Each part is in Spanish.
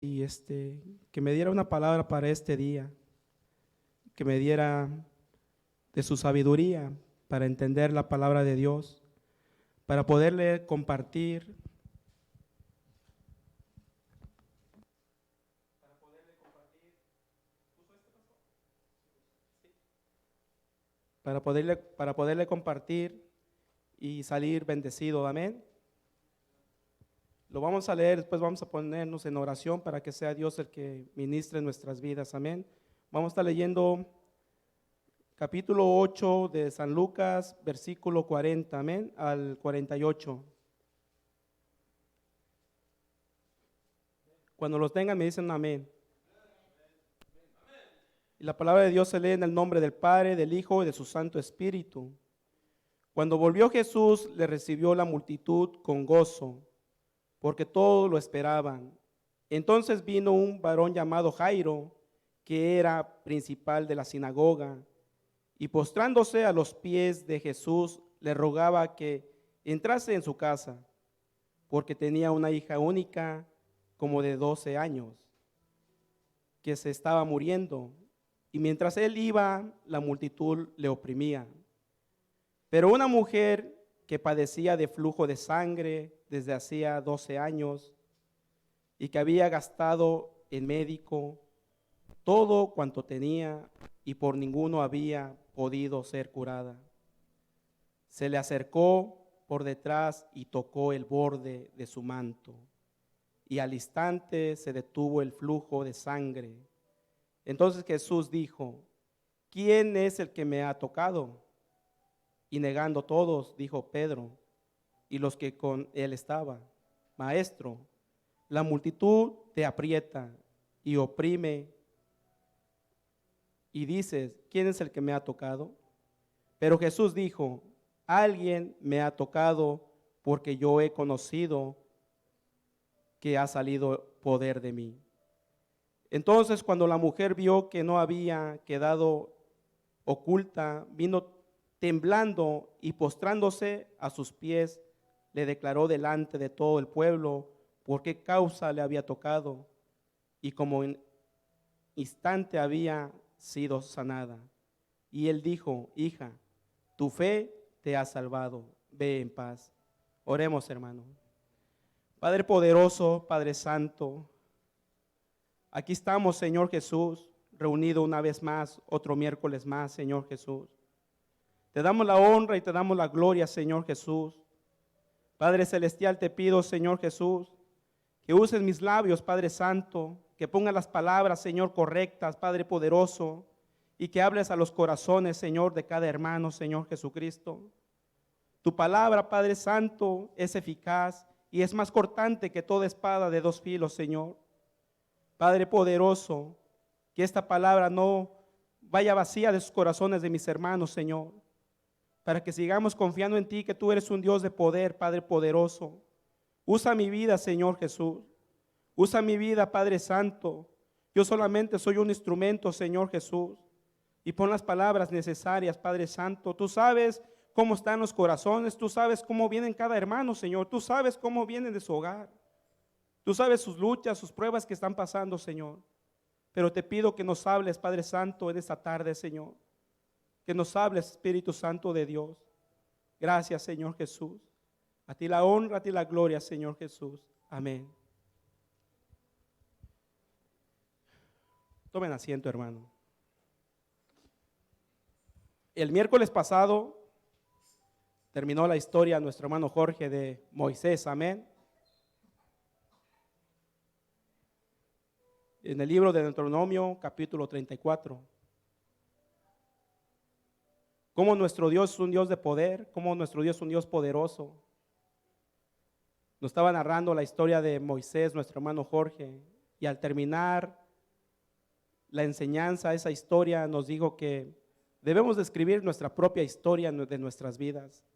y que me diera una palabra para este día, que me diera de su sabiduría para entender la palabra de Dios, para poderle compartir, para poderle compartir y salir bendecido. Amén. Lo vamos a leer, después vamos a ponernos en oración para que sea Dios el que ministre nuestras vidas. Amén. Vamos a estar leyendo capítulo 8 de San Lucas, versículo 40, amén, al 48. Cuando los tengan me dicen amén. Y la palabra de Dios se lee en el nombre del Padre, del Hijo y de su Santo Espíritu. Cuando volvió Jesús, le recibió la multitud con gozo, porque todos lo esperaban. Entonces vino un varón llamado Jairo, que era principal de la sinagoga, y postrándose a los pies de Jesús, le rogaba que entrase en su casa, porque tenía una hija única, como de 12 años, que se estaba muriendo. Y mientras él iba, la multitud le oprimía. Pero una mujer que padecía de flujo de sangre desde hacía 12 años y que había gastado en médico todo cuanto tenía y por ninguno había podido ser curada, se le acercó por detrás y tocó el borde de su manto, y al instante se detuvo el flujo de sangre. Entonces Jesús dijo: ¿quién es el que me ha tocado? Y negando todos, dijo Pedro y los que con él estaban: Maestro, la multitud te aprieta y oprime, y dices: ¿quién es el que me ha tocado? Pero Jesús dijo: alguien me ha tocado, porque yo he conocido que ha salido poder de mí. Entonces, cuando la mujer vio que no había quedado oculta, vino temblando y postrándose a sus pies, le declaró delante de todo el pueblo por qué causa le había tocado y como en instante había sido sanada. Y él dijo: hija, tu fe te ha salvado, ve en paz. Oremos, hermano. Padre poderoso, Padre santo, aquí estamos, Señor Jesús, reunido una vez más, otro miércoles más, Señor Jesús. Te damos la honra y te damos la gloria, Señor Jesús. Padre celestial, te pido, Señor Jesús, que uses mis labios, Padre santo, que pongas las palabras, Señor, correctas, Padre poderoso, y que hables a los corazones, Señor, de cada hermano, Señor Jesucristo. Tu palabra, Padre santo, es eficaz y es más cortante que toda espada de dos filos, Señor. Padre poderoso, que esta palabra no vaya vacía de sus corazones de mis hermanos, Señor, para que sigamos confiando en ti, que tú eres un Dios de poder, Padre poderoso. Usa mi vida, Señor Jesús. Usa mi vida, Padre santo. Yo solamente soy un instrumento, Señor Jesús. Y pon las palabras necesarias, Padre santo. Tú sabes cómo están los corazones, tú sabes cómo vienen cada hermano, Señor. Tú sabes cómo vienen de su hogar. Tú sabes sus luchas, sus pruebas que están pasando, Señor. Pero te pido que nos hables, Padre Santo, en esta tarde, Señor. Que nos hables, Espíritu Santo de Dios. Gracias, Señor Jesús. A ti la honra, a ti la gloria, Señor Jesús. Amén. Tomen asiento, hermano. El miércoles pasado terminó la historia de nuestro hermano Jorge de Moisés. Amén. En el libro de Deuteronomio, capítulo 34. Cómo nuestro Dios es un Dios de poder, cómo nuestro Dios es un Dios poderoso. Nos estaba narrando la historia de Moisés, nuestro hermano Jorge, y al terminar la enseñanza, esa historia nos dijo que debemos de escribir nuestra propia historia de nuestras vidas.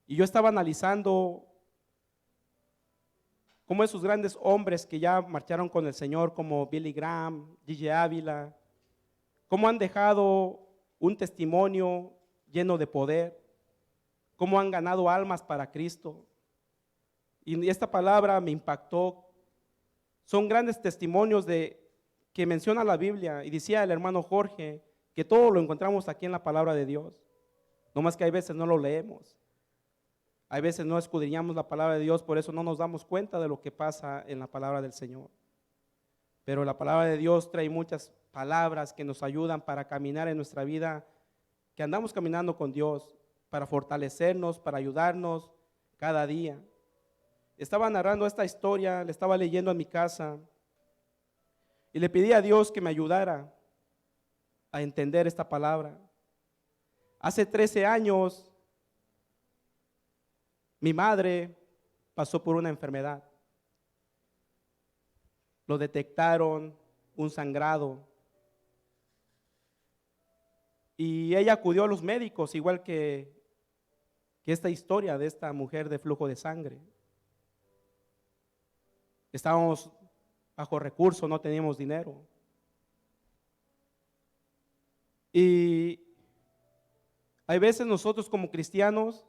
Y yo estaba analizando cómo esos grandes hombres que ya marcharon con el Señor, como Billy Graham, G.J. Ávila, cómo han dejado un testimonio lleno de poder, cómo han ganado almas para Cristo. Y esta palabra me impactó son grandes testimonios que menciona la Biblia. Y decía el hermano Jorge que todo lo encontramos aquí en la palabra de Dios. No más que hay veces no lo leemos. Hay veces no escudriñamos la palabra de Dios, por eso no nos damos cuenta de lo que pasa en la palabra del Señor. Pero la palabra de Dios trae muchas palabras que nos ayudan para caminar en nuestra vida, que andamos caminando con Dios, para fortalecernos, para ayudarnos cada día. Estaba narrando esta historia, le estaba leyendo en mi casa y le pedí a Dios que me ayudara a entender esta palabra. Hace 13 años, mi madre pasó por una enfermedad. Lo detectaron, un sangrado. Y ella acudió a los médicos, igual que esta historia de esta mujer de flujo de sangre. Estábamos bajo recursos, no teníamos dinero. Y hay veces nosotros como cristianos,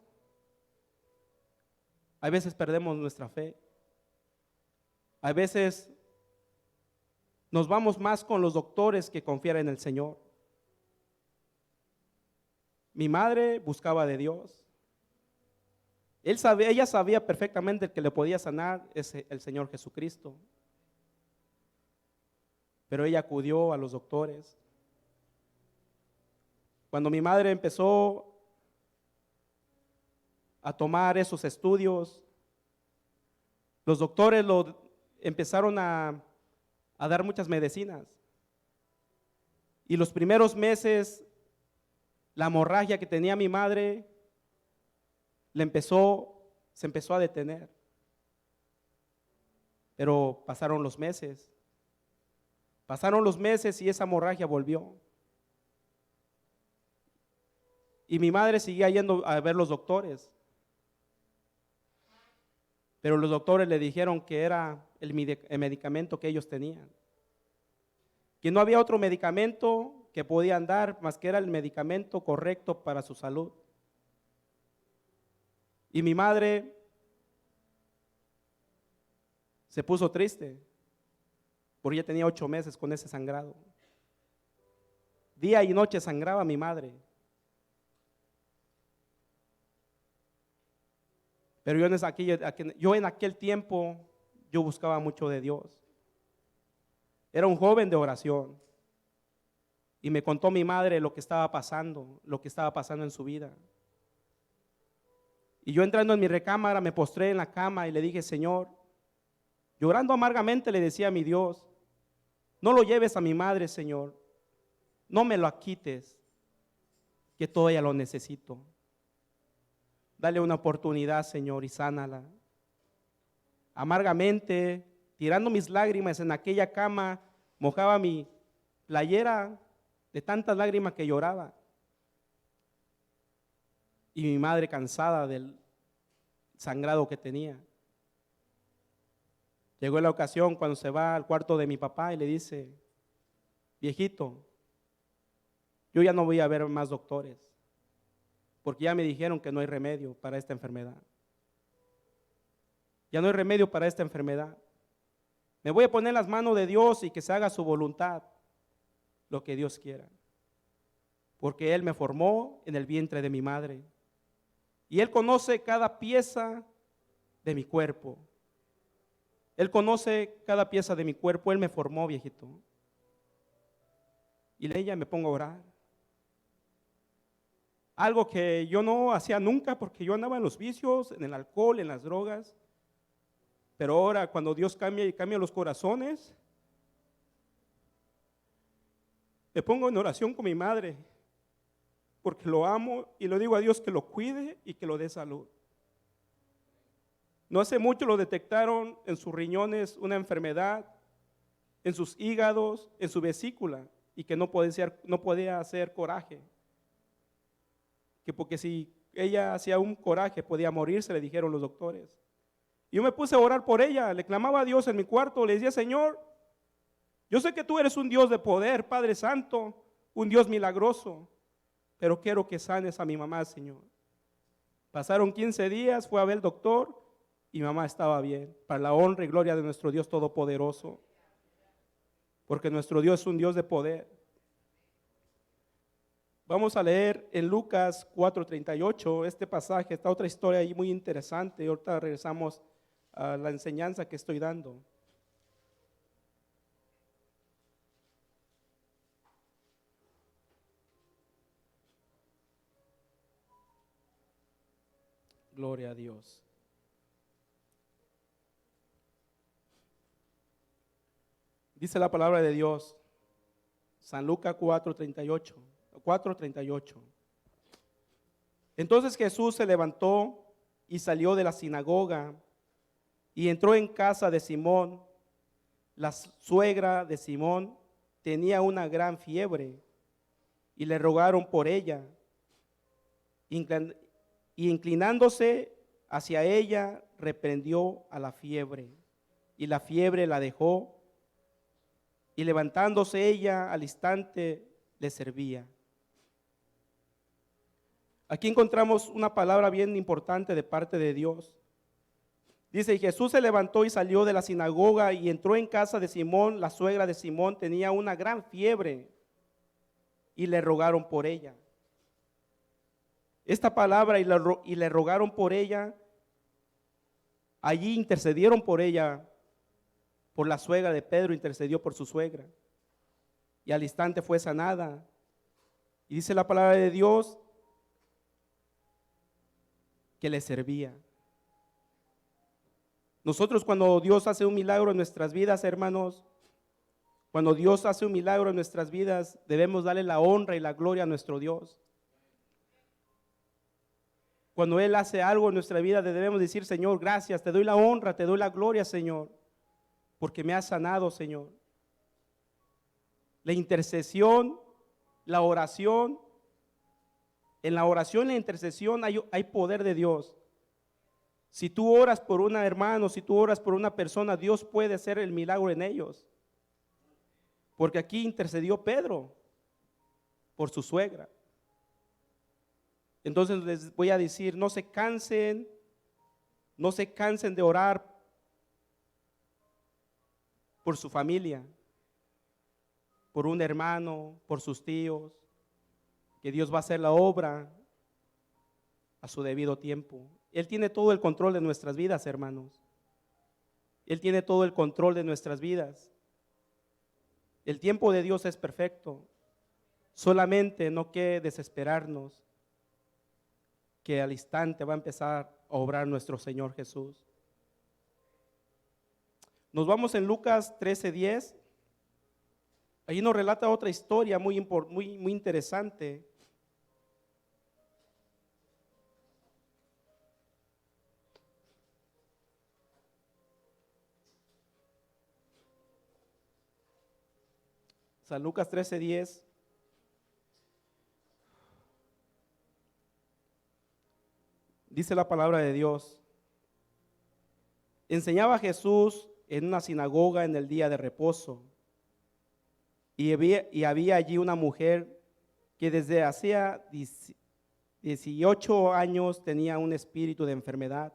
hay veces perdemos nuestra fe. Hay veces nos vamos más con los doctores que confiar en el Señor. Mi madre buscaba de Dios. Ella sabía perfectamente el que le podía sanar es el Señor Jesucristo. Pero ella acudió a los doctores. Cuando mi madre empezó a tomar esos estudios, los doctores empezaron a dar muchas medicinas. Y los primeros meses, la hemorragia que tenía mi madre se empezó a detener. Pero pasaron los meses y esa hemorragia volvió. Y mi madre seguía yendo a ver los doctores. Pero los doctores le dijeron que era el medicamento que ellos tenían. Que no había otro medicamento que podían dar más que era el medicamento correcto para su salud. Y mi madre se puso triste porque ella tenía 8 meses con ese sangrado. Día y noche sangraba mi madre. Pero yo en aquel tiempo, yo buscaba mucho de Dios. Era un joven de oración. Y me contó mi madre lo que estaba pasando en su vida. Y yo entrando en mi recámara, me postré en la cama y le dije, Señor, llorando amargamente le decía a mi Dios, no lo lleves a mi madre, Señor, no me lo quites, que todavía lo necesito. Dale una oportunidad, Señor, y sánala. Amargamente, tirando mis lágrimas en aquella cama, mojaba mi playera de tantas lágrimas que lloraba. Y mi madre cansada del sangrado que tenía. Llegó la ocasión cuando se va al cuarto de mi papá y le dice, viejito, yo ya no voy a ver más doctores, porque ya me dijeron que no hay remedio para esta enfermedad. Ya no hay remedio para esta enfermedad. Me voy a poner en las manos de Dios y que se haga su voluntad, lo que Dios quiera. Porque Él me formó en el vientre de mi madre. Y Él conoce cada pieza de mi cuerpo. Él conoce cada pieza de mi cuerpo. Él me formó, viejito. Y ella me pongo a orar. Algo que yo no hacía nunca porque yo andaba en los vicios, en el alcohol, en las drogas. Pero ahora cuando Dios cambia los corazones, me pongo en oración con mi madre, porque lo amo y le digo a Dios que lo cuide y que lo dé salud. No hace mucho lo detectaron en sus riñones una enfermedad, en sus hígados, en su vesícula, y que no podía hacer coraje. Que porque si ella hacía un coraje podía morirse, le dijeron los doctores. Y yo me puse a orar por ella, le clamaba a Dios en mi cuarto, le decía, Señor, yo sé que tú eres un Dios de poder, Padre Santo, un Dios milagroso, pero quiero que sanes a mi mamá, Señor. Pasaron 15 días, fue a ver el doctor y mi mamá estaba bien, para la honra y gloria de nuestro Dios Todopoderoso, porque nuestro Dios es un Dios de poder. Vamos a leer en Lucas 4:38 este pasaje, esta otra historia ahí muy interesante, y ahorita regresamos a la enseñanza que estoy dando. Gloria a Dios. Dice la palabra de Dios, San Lucas 4:38. Entonces Jesús se levantó y salió de la sinagoga y entró en casa de Simón. La suegra de Simón tenía una gran fiebre y le rogaron por ella. Y inclinándose hacia ella, reprendió a la fiebre, y la fiebre la dejó, y levantándose ella al instante le servía. Aquí encontramos una palabra bien importante de parte de Dios. Dice, y Jesús se levantó y salió de la sinagoga y entró en casa de Simón. La suegra de Simón tenía una gran fiebre y le rogaron por ella. Esta palabra y le rogaron por ella, allí intercedieron por ella, por la suegra de Pedro, intercedió por su suegra. Y al instante fue sanada. Y dice la palabra de Dios que le servía. Nosotros cuando Dios hace un milagro en nuestras vidas, hermanos, cuando Dios hace un milagro en nuestras vidas, debemos darle la honra y la gloria a nuestro Dios. Cuando Él hace algo en nuestra vida, debemos decir, Señor, gracias, te doy la honra, te doy la gloria, Señor, porque me has sanado, Señor. La intercesión, la oración, en la oración y la intercesión hay poder de Dios. Si tú oras por un hermano, si tú oras por una persona, Dios puede hacer el milagro en ellos. Porque aquí intercedió Pedro por su suegra. Entonces les voy a decir, no se cansen de orar por su familia, por un hermano, por sus tíos, que Dios va a hacer la obra a su debido tiempo. Él tiene todo el control de nuestras vidas, hermanos. Él tiene todo el control de nuestras vidas. El tiempo de Dios es perfecto. Solamente no hay que desesperarnos, que al instante va a empezar a obrar nuestro Señor Jesús. Nos vamos en Lucas 13:10. Ahí nos relata otra historia muy interesante. San Lucas 13:10. Dice la palabra de Dios. Enseñaba Jesús en una sinagoga en el día de reposo. Y había allí una mujer que desde hacía 18 años tenía un espíritu de enfermedad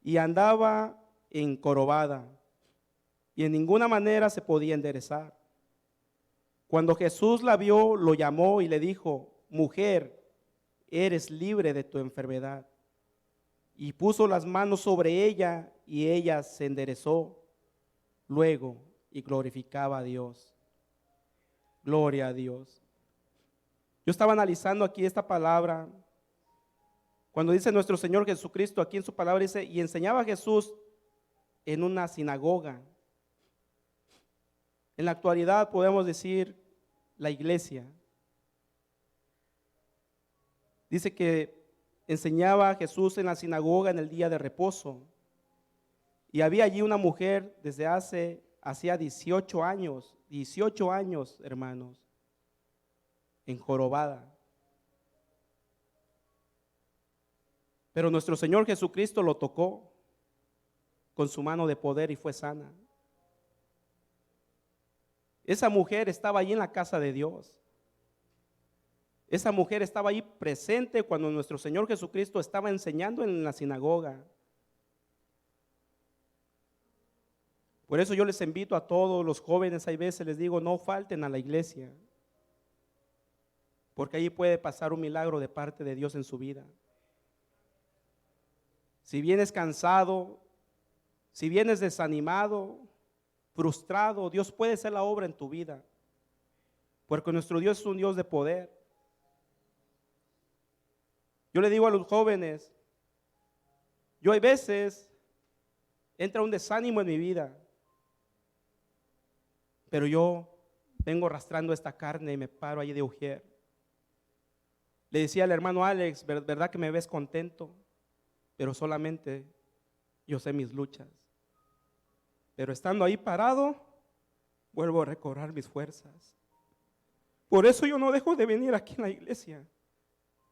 y andaba encorvada y en ninguna manera se podía enderezar. Cuando Jesús la vio, lo llamó y le dijo, mujer, eres libre de tu enfermedad. Y puso las manos sobre ella y ella se enderezó luego y glorificaba a Dios. Gloria a Dios. Yo estaba analizando aquí esta palabra, cuando dice nuestro Señor Jesucristo, aquí en su palabra dice, y enseñaba Jesús en una sinagoga. En la actualidad podemos decir la iglesia. Dice que enseñaba Jesús en la sinagoga en el día de reposo. Y había allí una mujer desde hacía 18 años, hermanos, enjorobada. Pero nuestro Señor Jesucristo lo tocó con su mano de poder y fue sana. Esa mujer estaba allí en la casa de Dios. Esa mujer estaba ahí presente cuando nuestro Señor Jesucristo estaba enseñando en la sinagoga. Por eso yo les invito a todos los jóvenes, hay veces les digo, no falten a la iglesia, porque ahí puede pasar un milagro de parte de Dios en su vida. Si vienes cansado, si vienes desanimado, frustrado, Dios puede hacer la obra en tu vida, porque nuestro Dios es un Dios de poder. Yo le digo a los jóvenes, yo hay veces entra un desánimo en mi vida, pero yo vengo arrastrando esta carne y me paro allí de ujier. Le decía al hermano Alex, ¿verdad que me ves contento? Pero solamente yo sé mis luchas. Pero estando ahí parado, vuelvo a recobrar mis fuerzas. Por eso yo no dejo de venir aquí en la iglesia,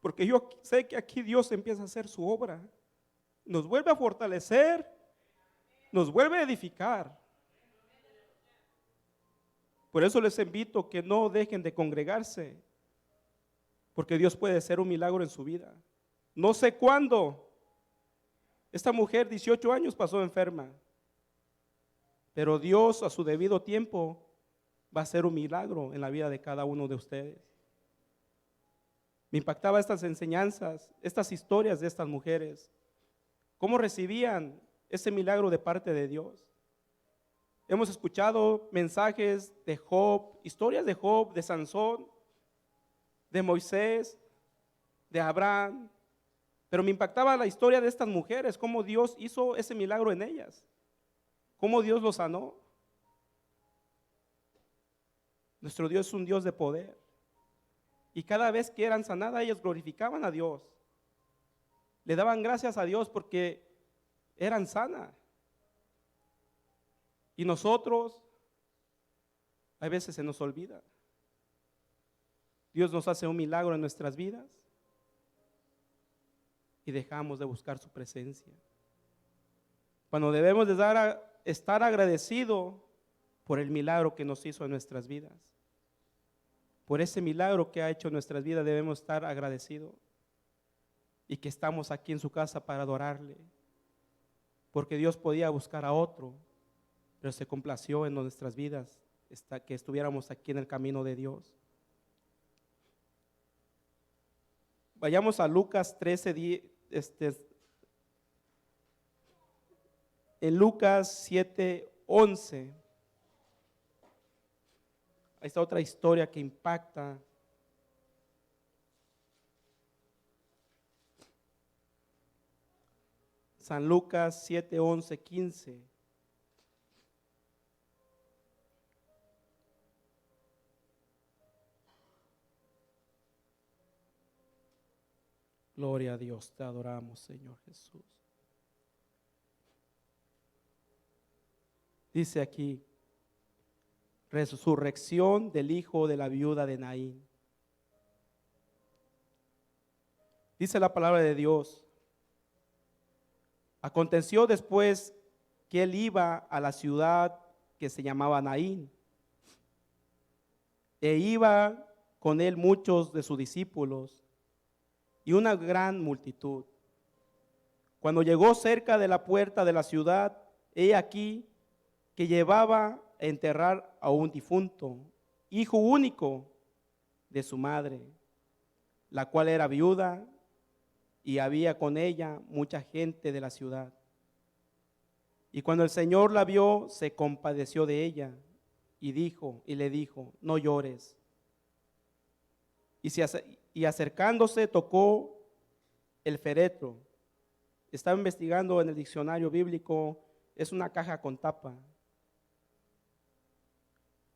porque yo sé que aquí Dios empieza a hacer su obra. Nos vuelve a fortalecer, nos vuelve a edificar. Por eso les invito que no dejen de congregarse, porque Dios puede hacer un milagro en su vida. No sé cuándo. Esta mujer 18 años pasó enferma, pero Dios a su debido tiempo va a hacer un milagro en la vida de cada uno de ustedes. Me impactaba estas enseñanzas, estas historias de estas mujeres, cómo recibían ese milagro de parte de Dios. Hemos escuchado mensajes de Job, historias de Job, de Sansón, de Moisés, de Abraham, pero me impactaba la historia de estas mujeres, cómo Dios hizo ese milagro en ellas, cómo Dios los sanó. Nuestro Dios es un Dios de poder, y cada vez que eran sanadas, ellos glorificaban a Dios, le daban gracias a Dios porque eran sanas. Y nosotros, a veces se nos olvida. Dios nos hace un milagro en nuestras vidas y dejamos de buscar su presencia. Cuando debemos de estar agradecidos por el milagro que nos hizo en nuestras vidas. Por ese milagro que ha hecho en nuestras vidas debemos estar agradecidos. Y que estamos aquí en su casa para adorarle. Porque Dios podía buscar a otro, pero se complació en nuestras vidas que estuviéramos aquí en el camino de Dios. Vayamos a Lucas 13, en Lucas 7:11. Ahí está otra historia que impacta. San Lucas 7:11-15. Gloria a Dios, te adoramos, Señor Jesús. Dice aquí, resurrección del hijo de la viuda de Naín. Dice la palabra de Dios. Aconteció después que él iba a la ciudad que se llamaba Naín, e iba con él muchos de sus discípulos y una gran multitud. Cuando llegó cerca de la puerta de la ciudad, he aquí que llevaba a enterrar a un difunto, hijo único de su madre, la cual era viuda, y había con ella mucha gente de la ciudad. Y cuando el Señor la vio, se compadeció de ella y le dijo, no llores. Y acercándose tocó el féretro. Estaba investigando en el diccionario bíblico, es una caja con tapa.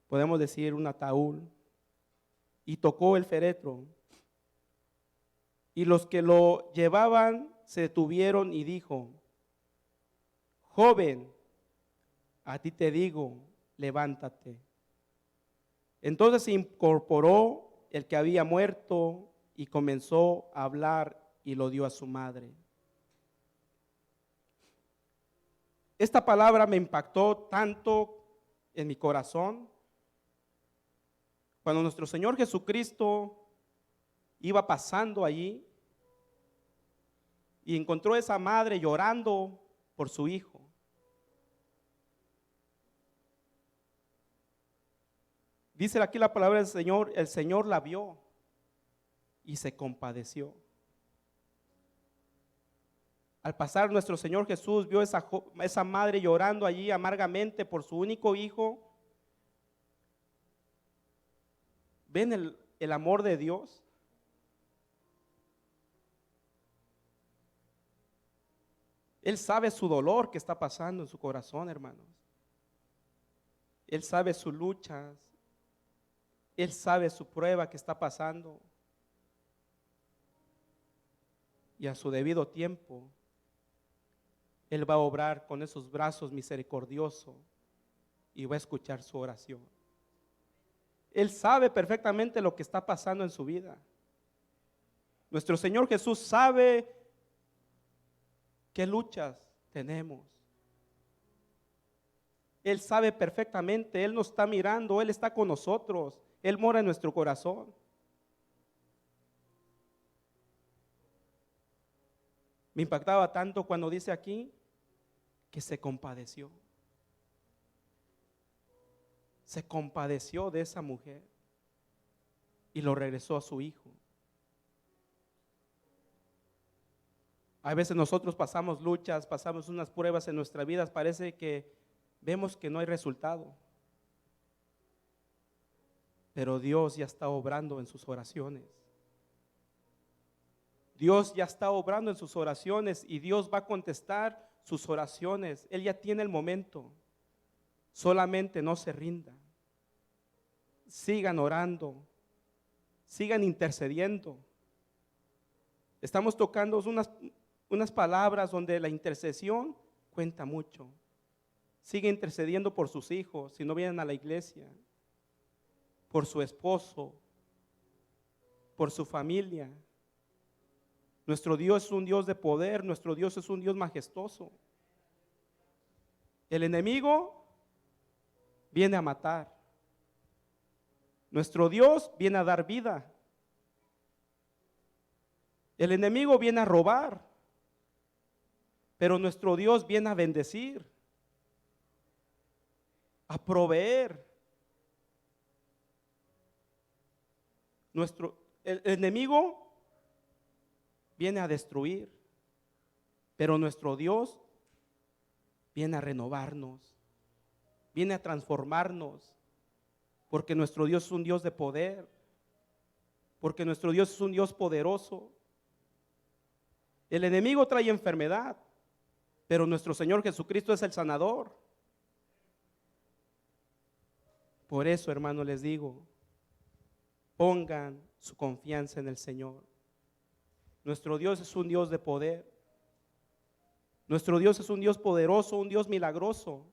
Podemos decir un ataúd. Y tocó el féretro. Y los que lo llevaban se detuvieron y dijo, joven, a ti te digo, levántate. Entonces se incorporó el que había muerto y comenzó a hablar y lo dio a su madre. Esta palabra me impactó tanto en mi corazón. Cuando nuestro Señor Jesucristo iba pasando allí y encontró a esa madre llorando por su hijo. Dice aquí la palabra del Señor, el Señor la vio y se compadeció. Al pasar nuestro Señor Jesús vio esa madre llorando allí amargamente por su único hijo. ¿Ven el amor de Dios? Él sabe su dolor que está pasando en su corazón, hermanos. Él sabe sus luchas. Él sabe su prueba que está pasando. Y a su debido tiempo, Él va a obrar con esos brazos misericordiosos y va a escuchar su oración. Él sabe perfectamente lo que está pasando en su vida. Nuestro Señor Jesús sabe qué luchas tenemos. Él sabe perfectamente, Él nos está mirando, Él está con nosotros, Él mora en nuestro corazón. Me impactaba tanto cuando dice aquí que se compadeció. Se compadeció de esa mujer y lo regresó a su hijo. A veces nosotros pasamos luchas, pasamos unas pruebas en nuestra vida, parece que vemos que no hay resultado. Pero Dios ya está obrando en sus oraciones. Dios ya está obrando en sus oraciones y Dios va a contestar sus oraciones. Él ya tiene el momento. Solamente no se rindan. Sigan orando. Sigan intercediendo. Estamos tocando unas palabras donde la intercesión cuenta mucho. Sigue intercediendo por sus hijos, si no vienen a la iglesia, por su esposo, por su familia. Nuestro Dios es un Dios de poder, nuestro Dios es un Dios majestuoso. El enemigo viene a matar. Nuestro Dios viene a dar vida. El enemigo viene a robar, pero nuestro Dios viene a bendecir, a proveer. El enemigo viene a destruir, pero nuestro Dios viene a renovarnos, viene a transformarnos, porque nuestro Dios es un Dios de poder, porque nuestro Dios es un Dios poderoso. El enemigo trae enfermedad, pero nuestro Señor Jesucristo es el sanador. Por eso, hermano, les digo, pongan su confianza en el Señor. Nuestro Dios es un Dios de poder. Nuestro Dios es un Dios poderoso, un Dios milagroso.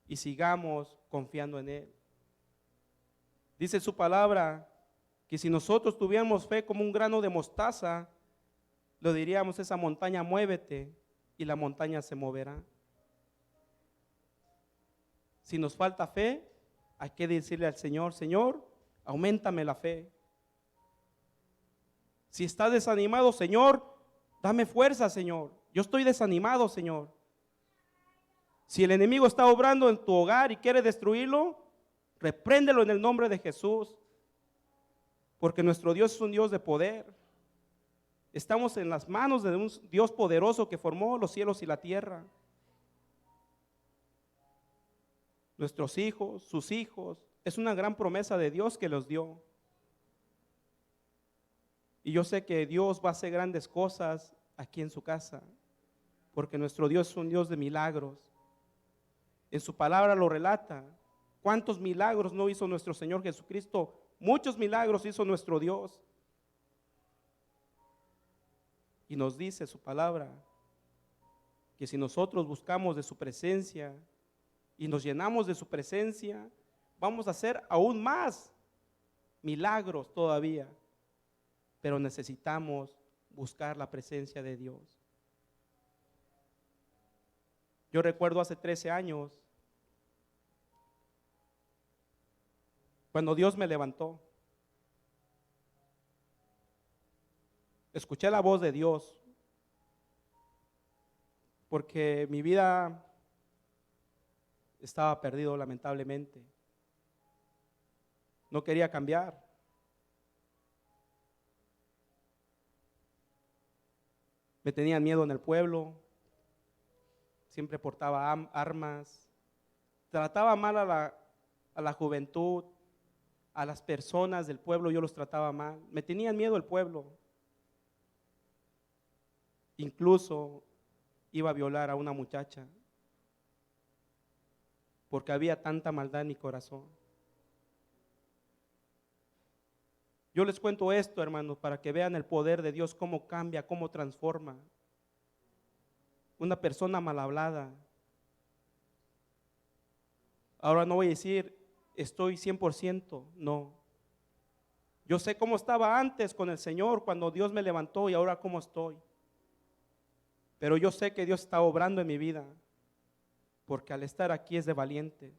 Y sigamos confiando en Él. Dice su palabra que si nosotros tuviéramos fe como un grano de mostaza, lo diríamos esa montaña, muévete, y la montaña se moverá. Si nos falta fe, hay que decirle al Señor, Señor, auméntame la fe. Si estás desanimado, Señor, dame fuerza, Señor. Yo estoy desanimado, Señor. Si el enemigo está obrando en tu hogar y quiere destruirlo, repréndelo en el nombre de Jesús. Porque nuestro Dios es un Dios de poder. Estamos en las manos de un Dios poderoso que formó los cielos y la tierra. Nuestros hijos, sus hijos, es una gran promesa de Dios que los dio. Y yo sé que Dios va a hacer grandes cosas aquí en su casa, porque nuestro Dios es un Dios de milagros. En su palabra lo relata. ¿Cuántos milagros no hizo nuestro Señor Jesucristo? Muchos milagros hizo nuestro Dios. Y nos dice su palabra que si nosotros buscamos de su presencia y nos llenamos de su presencia, vamos a hacer aún más milagros todavía. Pero necesitamos buscar la presencia de Dios. Yo recuerdo hace 13 años, cuando Dios me levantó, escuché la voz de Dios, porque mi vida estaba perdido lamentablemente. No quería cambiar. Me tenían miedo en el pueblo. Siempre portaba armas. Trataba mal a la juventud, a las personas del pueblo, yo los trataba mal. Me tenían miedo el pueblo. Incluso iba a violar a una muchacha porque había tanta maldad en mi corazón. Yo les cuento esto, hermanos, para que vean el poder de Dios, cómo cambia, cómo transforma. Una persona mal hablada. Ahora no voy a decir, estoy 100%, no. Yo sé cómo estaba antes con el Señor, cuando Dios me levantó, y ahora cómo estoy. Pero yo sé que Dios está obrando en mi vida, porque al estar aquí es de valientes.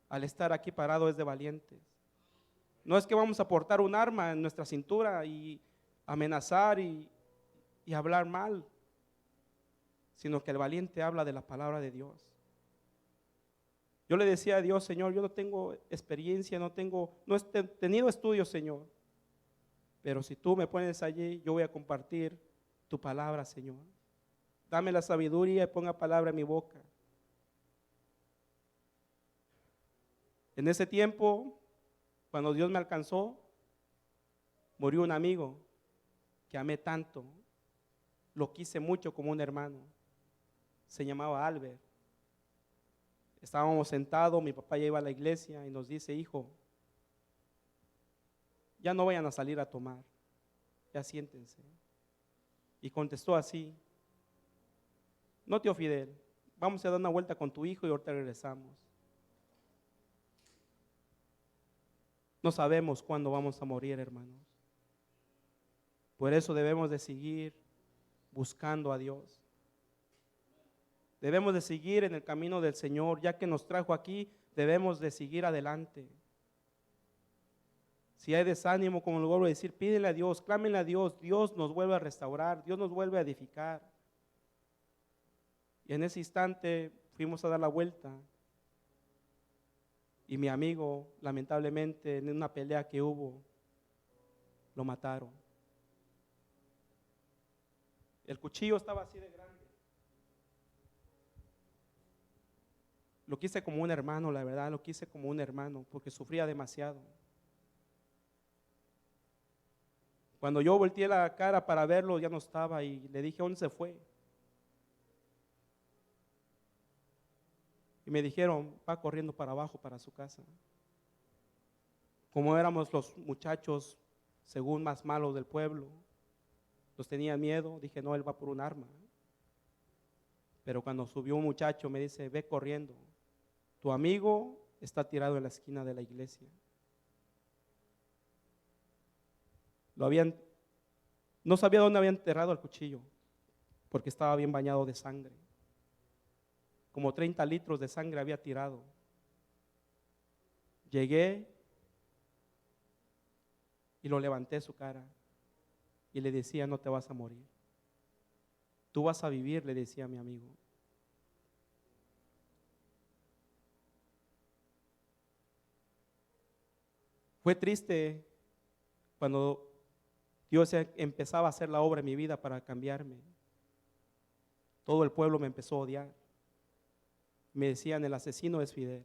Al estar aquí parado es de valientes. No es que vamos a portar un arma en nuestra cintura y amenazar y hablar mal, sino que el valiente habla de la palabra de Dios. Yo le decía a Dios, Señor, yo no tengo experiencia, no he tenido estudios, Señor, pero si tú me pones allí, yo voy a compartir tu palabra, Señor. Dame la sabiduría y ponga palabra en mi boca. En ese tiempo, cuando Dios me alcanzó, murió un amigo que amé tanto, lo quise mucho como un hermano. Se llamaba Albert. Estábamos sentados, mi papá ya iba a la iglesia y nos dice, hijo, ya no vayan a salir a tomar, ya siéntense. Y contestó así, no, tío Fidel, vamos a dar una vuelta con tu hijo y ahorita regresamos. No sabemos cuándo vamos a morir, hermanos. Por eso debemos de seguir buscando a Dios. Debemos de seguir en el camino del Señor, ya que nos trajo aquí, debemos de seguir adelante. Si hay desánimo, como lo vuelvo a decir, pídele a Dios, clámenle a Dios, Dios nos vuelve a restaurar, Dios nos vuelve a edificar. Y en ese instante fuimos a dar la vuelta y mi amigo, lamentablemente, en una pelea que hubo, lo mataron. El cuchillo estaba así de grande. Lo quise como un hermano, la verdad, lo quise como un hermano, porque sufría demasiado. Cuando yo volteé la cara para verlo, ya no estaba y le dije, ¿dónde se fue? Y me dijeron, va corriendo para abajo, para su casa. Como éramos los muchachos, según más malos del pueblo, los tenía miedo, dije, no, él va por un arma. Pero cuando subió un muchacho me dice, ve corriendo, tu amigo está tirado en la esquina de la iglesia. No sabía dónde había enterrado el cuchillo, porque estaba bien bañado de sangre. Como 30 litros de sangre había tirado. Llegué y lo levanté su cara y le decía, no te vas a morir. Tú vas a vivir, le decía a mi amigo. Fue triste cuando Dios empezaba a hacer la obra en mi vida para cambiarme. Todo el pueblo me empezó a odiar. Me decían, el asesino es Fidel.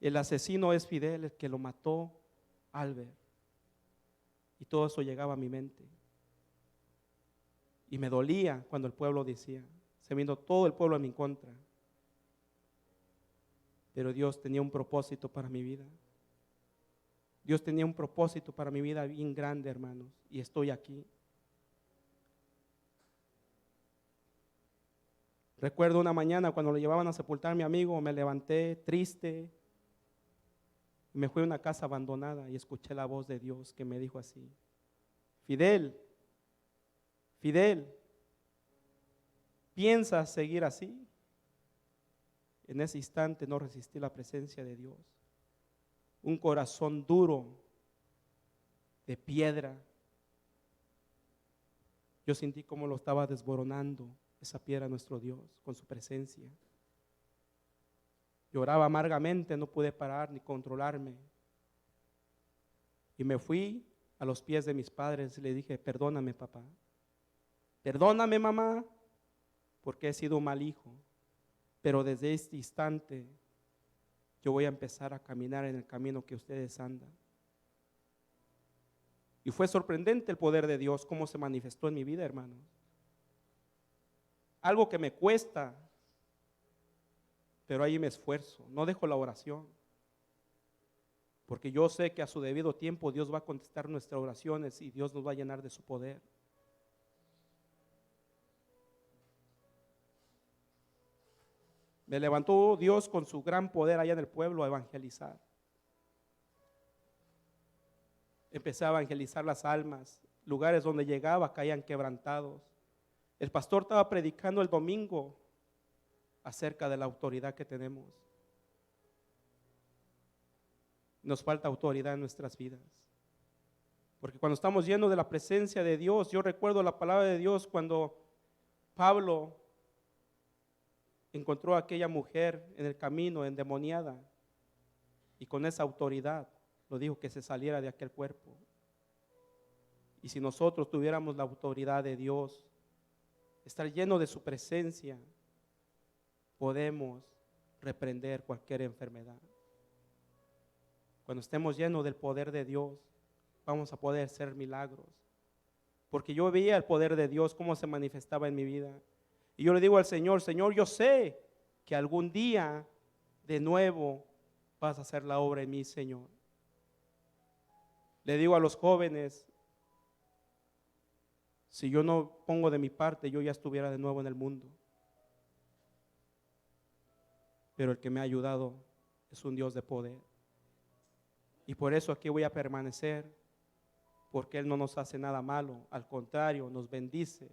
El asesino es Fidel, el que lo mató, Albert. Y todo eso llegaba a mi mente. Y me dolía cuando el pueblo decía, se vino todo el pueblo a mi contra. Pero Dios tenía un propósito para mi vida. Dios tenía un propósito para mi vida bien grande, hermanos, y estoy aquí. Recuerdo una mañana cuando lo llevaban a sepultar a mi amigo, me levanté triste, me fui a una casa abandonada y escuché la voz de Dios que me dijo así, Fidel, Fidel, ¿piensas seguir así? En ese instante no resistí la presencia de Dios. Un corazón duro, de piedra. Yo sentí como lo estaba desboronando esa piedra nuestro Dios con su presencia. Lloraba amargamente, no pude parar ni controlarme. Y me fui a los pies de mis padres y le dije, perdóname papá, perdóname mamá, porque he sido un mal hijo, pero desde este instante yo voy a empezar a caminar en el camino que ustedes andan. Y fue sorprendente el poder de Dios, cómo se manifestó en mi vida, hermanos. Algo que me cuesta, pero ahí me esfuerzo, no dejo la oración, porque yo sé que a su debido tiempo Dios va a contestar nuestras oraciones y Dios nos va a llenar de su poder. Me levantó Dios con su gran poder allá en el pueblo a evangelizar. Empecé a evangelizar las almas, lugares donde llegaba caían quebrantados. El pastor estaba predicando el domingo acerca de la autoridad que tenemos. Nos falta autoridad en nuestras vidas. Porque cuando estamos llenos de la presencia de Dios, yo recuerdo la palabra de Dios cuando Pablo encontró a aquella mujer en el camino endemoniada y con esa autoridad lo dijo que se saliera de aquel cuerpo. Y si nosotros tuviéramos la autoridad de Dios, estar lleno de su presencia, podemos reprender cualquier enfermedad. Cuando estemos llenos del poder de Dios, vamos a poder hacer milagros. Porque yo veía el poder de Dios, cómo se manifestaba en mi vida. Y yo le digo al Señor, Señor, yo sé que algún día de nuevo vas a hacer la obra en mí, Señor. Le digo a los jóvenes, si yo no pongo de mi parte, yo ya estuviera de nuevo en el mundo. Pero el que me ha ayudado es un Dios de poder. Y por eso aquí voy a permanecer, porque Él no nos hace nada malo, al contrario, nos bendice,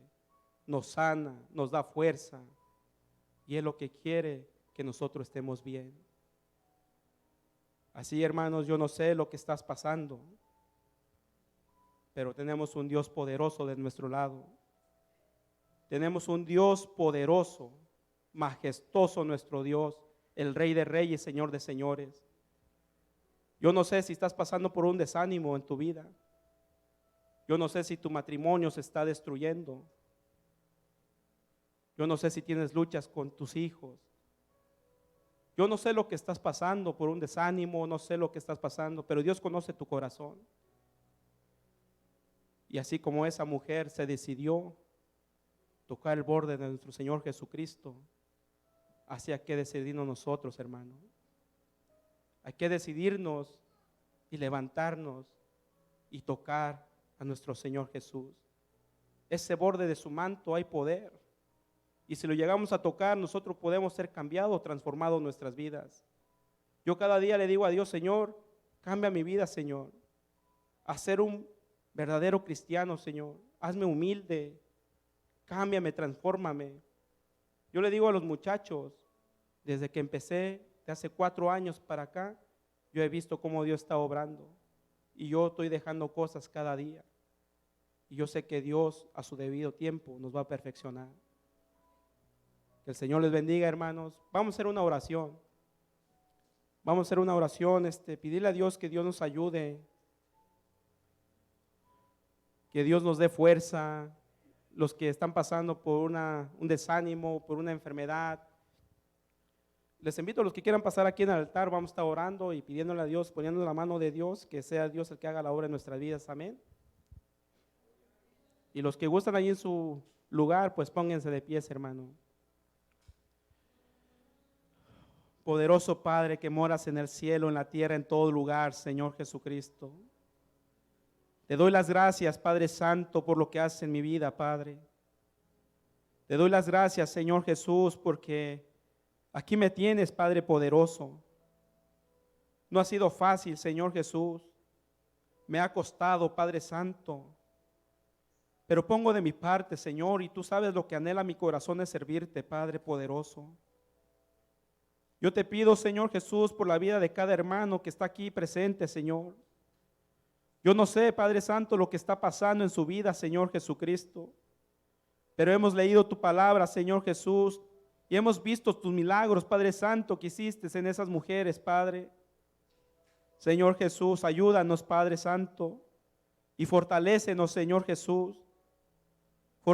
nos sana, nos da fuerza, y es lo que quiere, que nosotros estemos bien. Así, hermanos, yo no sé lo que estás pasando, pero tenemos un Dios poderoso de nuestro lado. Tenemos un Dios poderoso, majestuoso nuestro Dios, el Rey de Reyes, Señor de Señores. Yo no sé si estás pasando por un desánimo en tu vida. Yo no sé si tu matrimonio se está destruyendo. Yo no sé si tienes luchas con tus hijos. Yo no sé lo que estás pasando por un desánimo, no sé lo que estás pasando, pero Dios conoce tu corazón. Y así como esa mujer se decidió tocar el borde de nuestro Señor Jesucristo, así hay que decidirnos nosotros, hermano. Hay que decidirnos y levantarnos y tocar a nuestro Señor Jesús. Ese borde de su manto hay poder. Y si lo llegamos a tocar, nosotros podemos ser cambiados, transformados en nuestras vidas. Yo cada día le digo a Dios, Señor, cambia mi vida, Señor, a ser un verdadero cristiano, Señor. Hazme humilde, cámbiame, transfórmame. Yo le digo a los muchachos, desde que empecé, de hace 4 años para acá, yo he visto cómo Dios está obrando. Y yo estoy dejando cosas cada día. Y yo sé que Dios a su debido tiempo nos va a perfeccionar. Que el Señor les bendiga, hermanos. Vamos a hacer una oración. Vamos a hacer una oración, pedirle a Dios que Dios nos ayude, que Dios nos dé fuerza. Los que están pasando por un desánimo, por una enfermedad, les invito a los que quieran pasar aquí en el altar. Vamos a estar orando y pidiéndole a Dios, poniendo la mano de Dios, que sea Dios el que haga la obra en nuestras vidas. Amén. Y los que gustan allí en su lugar, pues pónganse de pies, hermano. Poderoso Padre que moras en el cielo, en la tierra, en todo lugar, Señor Jesucristo. Te doy las gracias, Padre Santo, por lo que haces en mi vida, Padre. Te doy las gracias, Señor Jesús, porque aquí me tienes, Padre poderoso. No ha sido fácil, Señor Jesús. Me ha costado, Padre Santo. Pero pongo de mi parte, Señor, y tú sabes lo que anhela mi corazón es servirte, Padre poderoso. Yo te pido, Señor Jesús, por la vida de cada hermano que está aquí presente, Señor. Yo no sé, Padre Santo, lo que está pasando en su vida, Señor Jesucristo. Pero hemos leído tu palabra, Señor Jesús, Y hemos visto tus milagros, Padre Santo, que hiciste en esas mujeres, Padre. Señor Jesús, ayúdanos, Padre Santo, y fortalécenos, Señor Jesús.